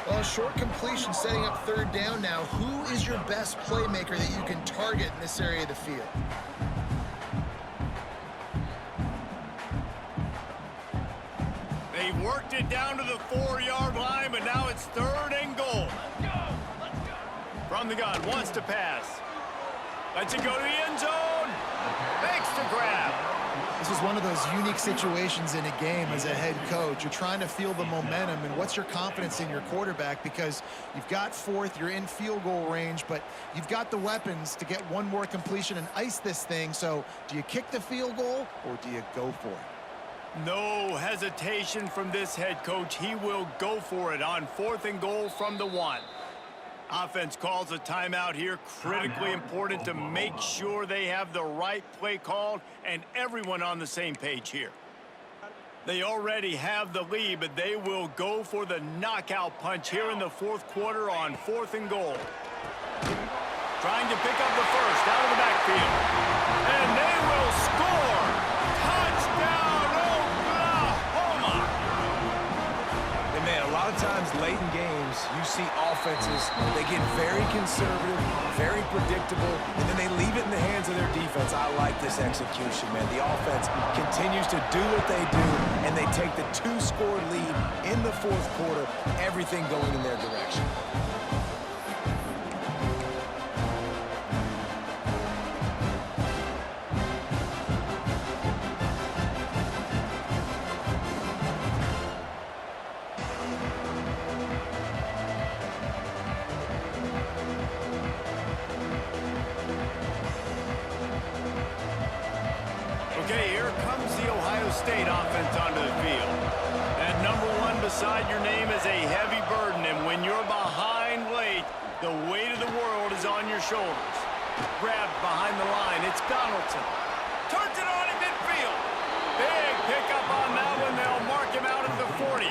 well, short completion setting up 3rd down now. Who is your best playmaker that you can target in this area of the field? They worked it down to the 4-yard line, but now it's 3rd and goal. From the gun, wants to pass. Lets it go to the end zone. Makes the grab. This is one of those unique situations in a game as a head coach. You're trying to feel the momentum, and what's your confidence in your quarterback? Because you've got 4th, you're in field goal range, but you've got the weapons to get one more completion and ice this thing. So do you kick the field goal, or do you go for it? No hesitation from this head coach. He will go for it on 4th and goal from the 1. Offense calls a timeout here. Critically important to make sure they have the right play called and everyone on the same page here. They already have the lead, but they will go for the knockout punch here in the 4th quarter on 4th and goal. Trying to pick up the first out of the backfield. And they will score. Touchdown, Oklahoma! lot of times late in games, you see offenses, they get very conservative, very predictable, and then they leave it in the hands of their defense. I like this execution, man. The offense continues to do what they do, and they take the 2-score lead in the fourth quarter, everything going in their direction. Okay, here comes the Ohio State offense onto the field. That number 1 beside your name is a heavy burden, and when you're behind late, the weight of the world is on your shoulders. Grabbed behind the line, it's Donaldson. Turns it on in midfield. Big pickup on that one. They'll mark him out at the 40.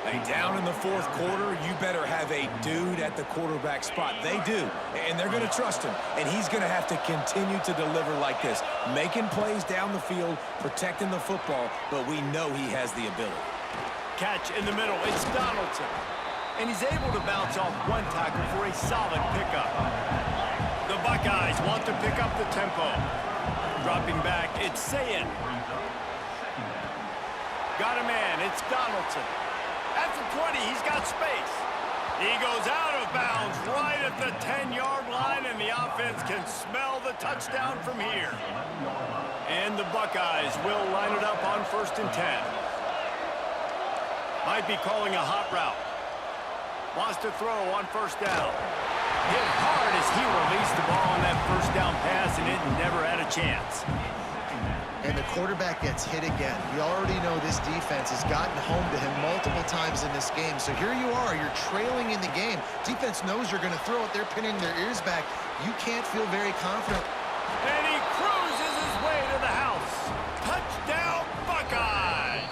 Hey, down in the fourth quarter, you better have a dude at the quarterback spot. They do, and they're going to trust him, and he's going to have to continue to deliver like this, making plays down the field, protecting the football, but we know he has the ability. Catch in the middle, it's Donaldson. And he's able to bounce off one tackle for a solid pickup. The Buckeyes want to pick up the tempo. Dropping back, it's Sayin. Got a man, it's Donaldson. At the 20, he's got space. He goes out of bounds right at the 10-yard line, and the offense can smell the touchdown from here. And the Buckeyes will line it up on 1st and 10. Might be calling a hot route. Wants to throw on 1st down. Hit hard as he released the ball on that 1st down pass, and it never had a chance. And the quarterback gets hit again. We already know this defense has gotten home to him multiple times in this game. So here you are, you're trailing in the game. Defense knows you're going to throw it. They're pinning their ears back. You can't feel very confident. And he cruises his way to the house. Touchdown, Buckeyes!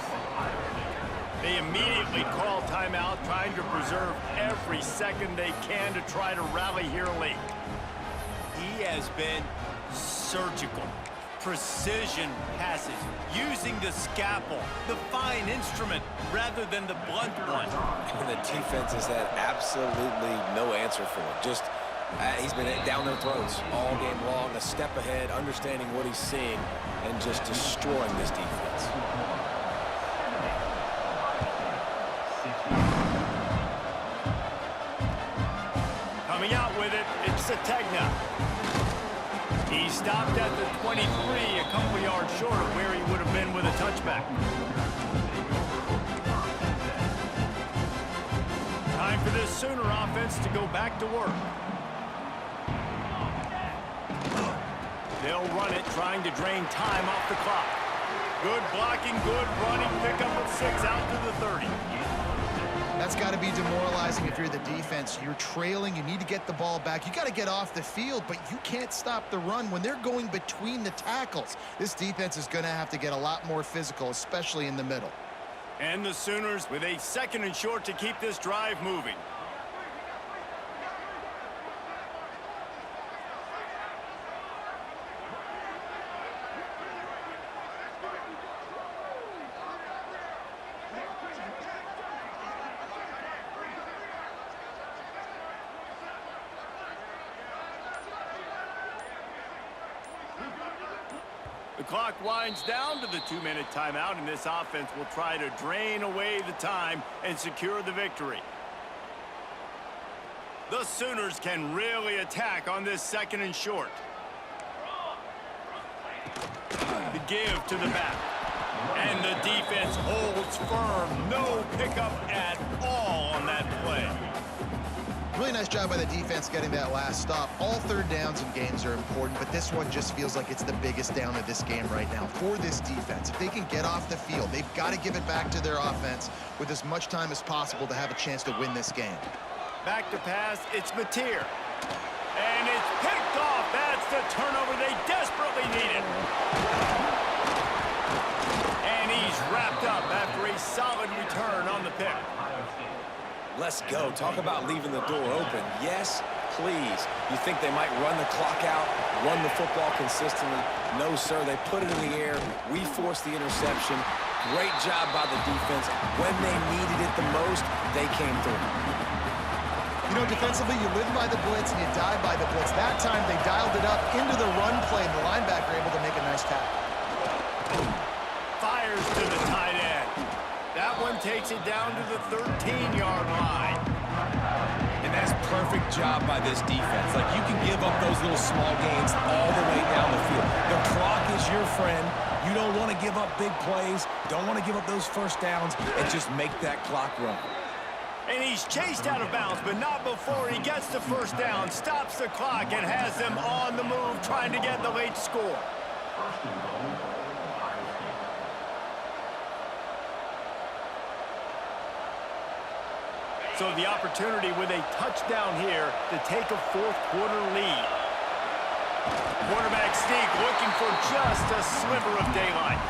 They immediately call timeout, trying to preserve every second they can to try to rally here late. He has been surgical. Precision passes, using the scalpel, the fine instrument, rather than the blunt one. And the defense has had absolutely no answer for him. Just, he's been down their throats all game long, a step ahead, understanding what he's seeing, and just destroying this defense. Coming out with it, it's Sategna. He stopped at the 23, a couple yards short of where he would have been with a touchback. Time for this Sooner offense to go back to work. They'll run it, trying to drain time off the clock. Good blocking, good running, pickup of 6 out to the 30. That's got to be demoralizing if you're the defense. You're trailing. You need to get the ball back. You got to get off the field, but you can't stop the run when they're going between the tackles. This defense is going to have to get a lot more physical, especially in the middle. And the Sooners with a 2nd and short to keep this drive moving. The clock winds down to the 2-minute timeout, and this offense will try to drain away the time and secure the victory. The Sooners can really attack on this 2nd and short. The give to the back. And the defense holds firm. No pickup at all on that play. Really nice job by the defense getting that last stop. All 3rd downs in games are important, but this one just feels like it's the biggest down of this game right now for this defense. If they can get off the field, they've got to give it back to their offense with as much time as possible to have a chance to win this game. Back to pass, it's Mateer. And it's picked off. That's the turnover they desperately needed. And he's wrapped up after a solid return on the pick. Let's go. Talk about leaving the door open. Yes, please. You think they might run the clock out, run the football consistently? No, sir. They put it in the air. We forced the interception. Great job by the defense. When they needed it the most, they came through. You know, defensively, you live by the blitz and you die by the blitz. That time, they dialed it up into the run play, and the linebacker able to make a nice tackle. Fires to the tight end. That one takes it down to the 13-yard line. And that's perfect job by this defense. Like, you can give up those little small gains all the way down the field. The clock is your friend. You don't want to give up big plays. Don't want to give up those first downs, and just make that clock run. And he's chased out of bounds, but not before he gets the first down, stops the clock, and has them on the move, trying to get the late score. First and goal, Ohio State. So the opportunity with a touchdown here to take a fourth-quarter lead. Quarterback sneak looking for just a sliver of daylight.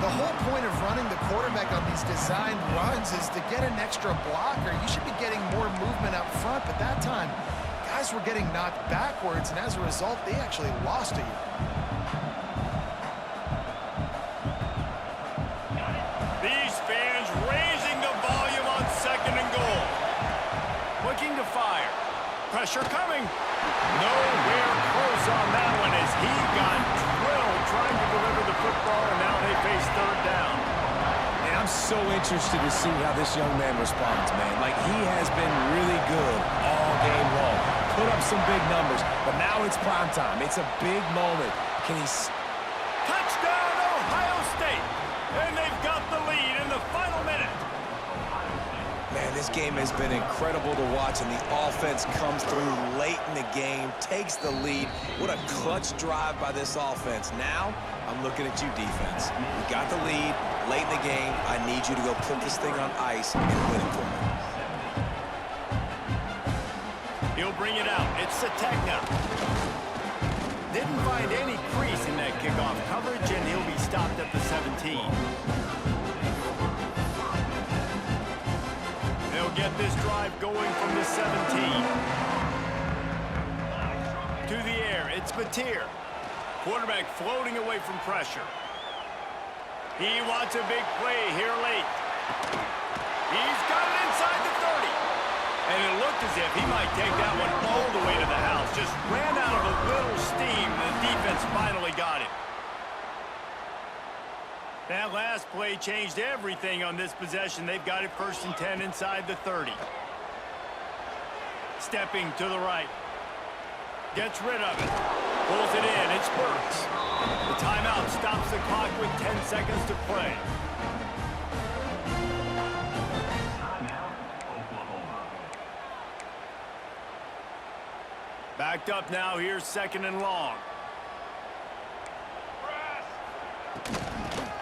The whole point of running the quarterback on these designed runs is to get an extra blocker. You should be getting more movement up front, but that time, guys were getting knocked backwards, and as a result, they actually lost a yard. These fans raising the volume on second and goal. Looking to fire. Pressure coming. Nowhere close on that one as he got drilled trying to deliver the football, and now they face third down. And I'm so interested to see how this young man responds, man. Like, he has been really good all game long. Put up some big numbers, but now it's prime time. It's a big moment. Can he... Touchdown, Ohio State! And they've got the lead in the final minute. Man, this game has been incredible to watch, and the offense comes through late in the game, takes the lead. What a clutch drive by this offense. Now, I'm looking at you, defense. We got the lead late in the game. I need you to go put this thing on ice and win it for me. He'll bring it out. It's Sategna. Didn't find any crease in that kickoff coverage, and he'll be stopped at the 17. They'll get this drive going from the 17. To the air, it's Mateer. Quarterback floating away from pressure. He wants a big play here late. He's got it inside the 30. And it looked as if he might take that one all the way to the house. Just ran out of a little steam. The defense finally got it. That last play changed everything on this possession. They've got it 1st and 10 inside the 30. Stepping to the right. Gets rid of it. Pulls it in. It's Burks. The timeout stops the clock with 10 seconds to play. Timeout, Oklahoma. Backed up now. Here's 2nd and long.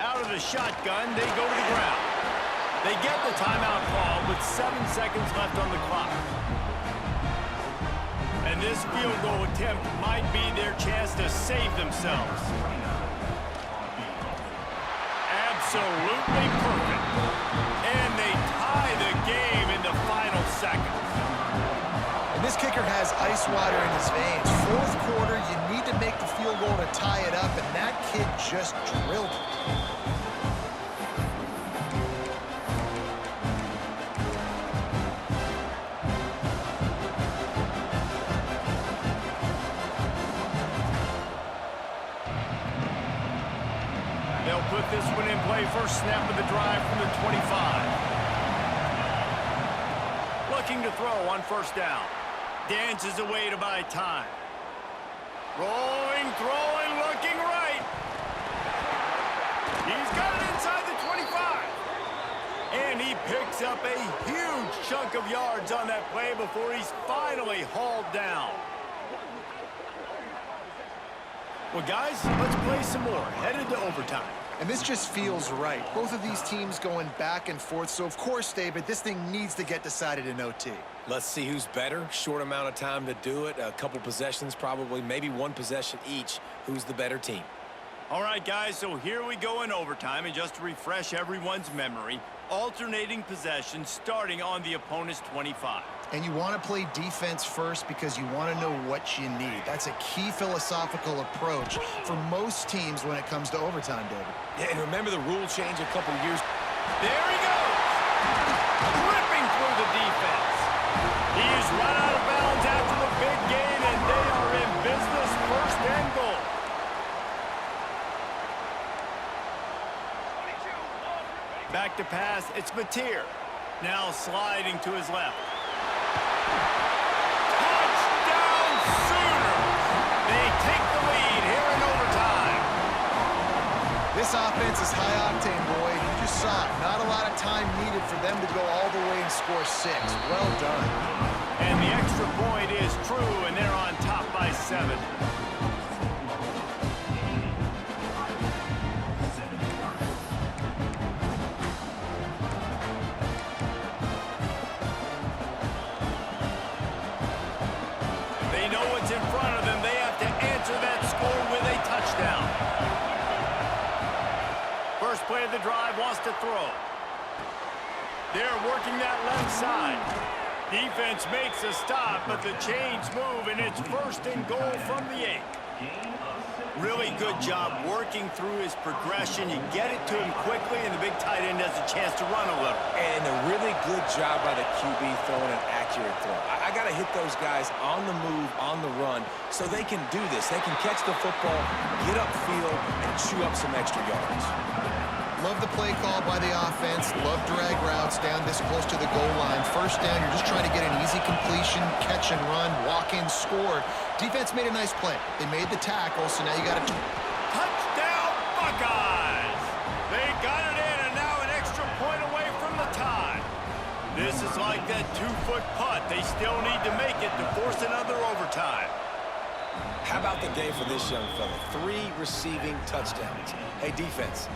Out of the shotgun, they go to the ground. They get the timeout call with 7 seconds left on the clock. And this field goal attempt might be their chance to save themselves. Absolutely perfect. And they tie the game in the final seconds. And this kicker has ice water in his veins. 4th quarter, you need to make the field goal to tie it up, and that kid just drilled it. They'll put this one in play. First snap of the drive from the 25. Looking to throw on 1st down. Dances away to buy time. Rolling, throwing, looking right. He's got it inside the 25. And he picks up a huge chunk of yards on that play before he's finally hauled down. Well, guys, let's play some more. Headed to overtime. And this just feels right. Both of these teams going back and forth. So, of course, David, this thing needs to get decided in OT. Let's see who's better. Short amount of time to do it. A couple possessions, probably, maybe one possession each. Who's the better team? All right, guys, so here we go in overtime, and just to refresh everyone's memory, alternating possession starting on the opponent's 25. And you want to play defense first because you want to know what you need. That's a key philosophical approach for most teams when it comes to overtime, David. Yeah, and remember the rule change a couple years. There he goes! Ripping through the defense. He's run out of bounds after the big gain, and they are in business, first and goal. Back to pass, it's Mateer. Now sliding to his left. Touchdown Sooners! They take the lead here in overtime. This offense is high octane, Boyd. You just saw it. Not a lot of time needed for them to go all the way and score 6. Well done. And the extra point is true, and they're on top by 7. They know what's in front of them. They have to answer that score with a touchdown. First play of the drive, wants to throw. They're working that left side. Defense makes a stop, but the chains move, and it's first and goal from the 8. Really good job working through his progression. You get it to him quickly, and the big tight end has a chance to run a little. And a really good job by the QB throwing an accurate throw. I got to hit those guys on the move, on the run, so they can do this. They can catch the football, get upfield, and chew up some extra yards. Love the play call by the offense. Love drag routes down this close to the goal line. First down, you're just trying to get an easy completion, catch and run, walk in, score. Defense made a nice play. They made the tackle, so now you got to... Touchdown, Buckeyes! They got it in, and now an extra point away from the tie. This is like that 2-foot putt. They still need to make it to force another overtime. How about the day for this young fella? 3 receiving touchdowns. Hey, defense,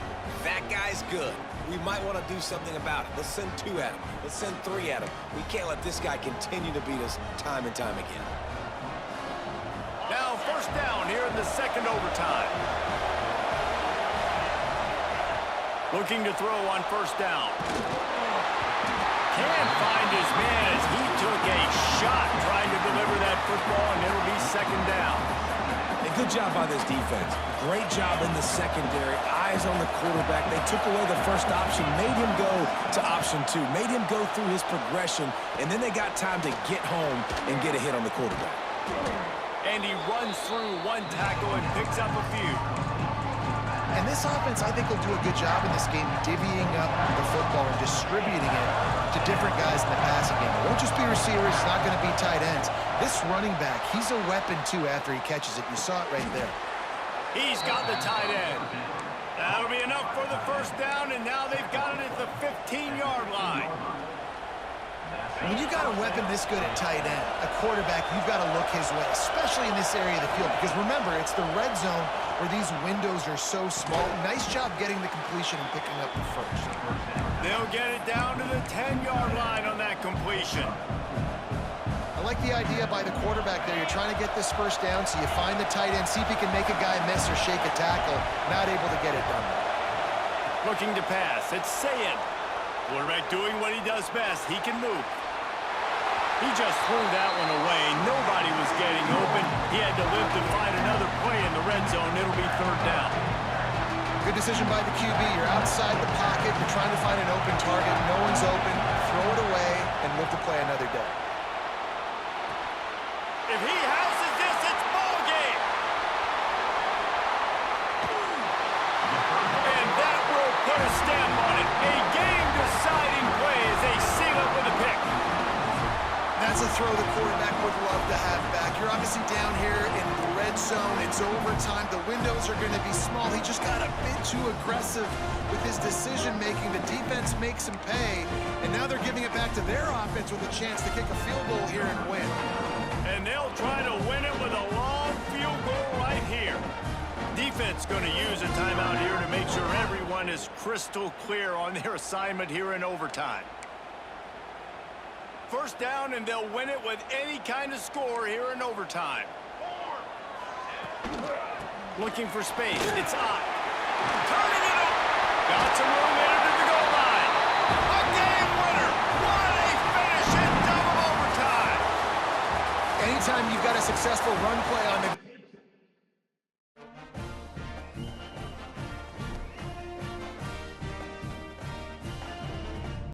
that guy's good. We might want to do something about it. Let's send 2 at him. Let's send 3 at him. We can't let this guy continue to beat us time and time again. Now first down here in the second overtime. Looking to throw on first down. Can't find his man as he took a shot trying to deliver that football, and it'll be second down. And good job by this defense. Great job in the secondary. Eyes on the quarterback. They took away the first option, made him go to option 2, made him go through his progression, and then they got time to get home and get a hit on the quarterback. And he runs through 1 tackle and picks up a few. And this offense, I think, will do a good job in this game divvying up the football and distributing it to different guys in the passing game. It won't just be receivers. It's not going to be tight ends. This running back, he's a weapon, too, after he catches it. You saw it right there. He's got the tight end. That'll be enough for the first down, and now they've got it at the 15-yard line. When you got a weapon this good at tight end, a quarterback, you've got to look his way, especially in this area of the field. Because remember, it's the red zone where these windows are so small. Nice job getting the completion and picking up the first. They'll get it down to the 10-yard line on that completion. I like the idea by the quarterback there. You're trying to get this first down, so you find the tight end, see if he can make a guy miss or shake a tackle. Not able to get it done. Looking to pass. It's Sayin. Quarterback doing what he does best. He can move. He just threw that one away. Nobody was getting open. He had to live to find another play in the red zone. It'll be third down. Good decision by the QB. You're outside the pocket. You're trying to find an open target. No one's open. Throw it away and live to play another day. If he houses this, it's ball game. And that will put a stamp on it. A game-deciding play as they seal up with a pick. That's a throw the quarterback would love to have back. You're obviously down here in the red zone. It's overtime. The windows are going to be small. He just got a bit too aggressive with his decision-making. The defense makes him pay, and now they're giving it back to their offense with a chance to kick a field goal here and win. And they'll try to win it with a long field goal right here. Defense going to use a timeout here to make sure everyone is crystal clear on their assignment here in overtime. First down, and they'll win it with any kind of score here in overtime. Looking for space. It's up. Turning it up. Got some room headed to the goal line. A game winner. What a finish in double overtime. Anytime you've got a successful run play on the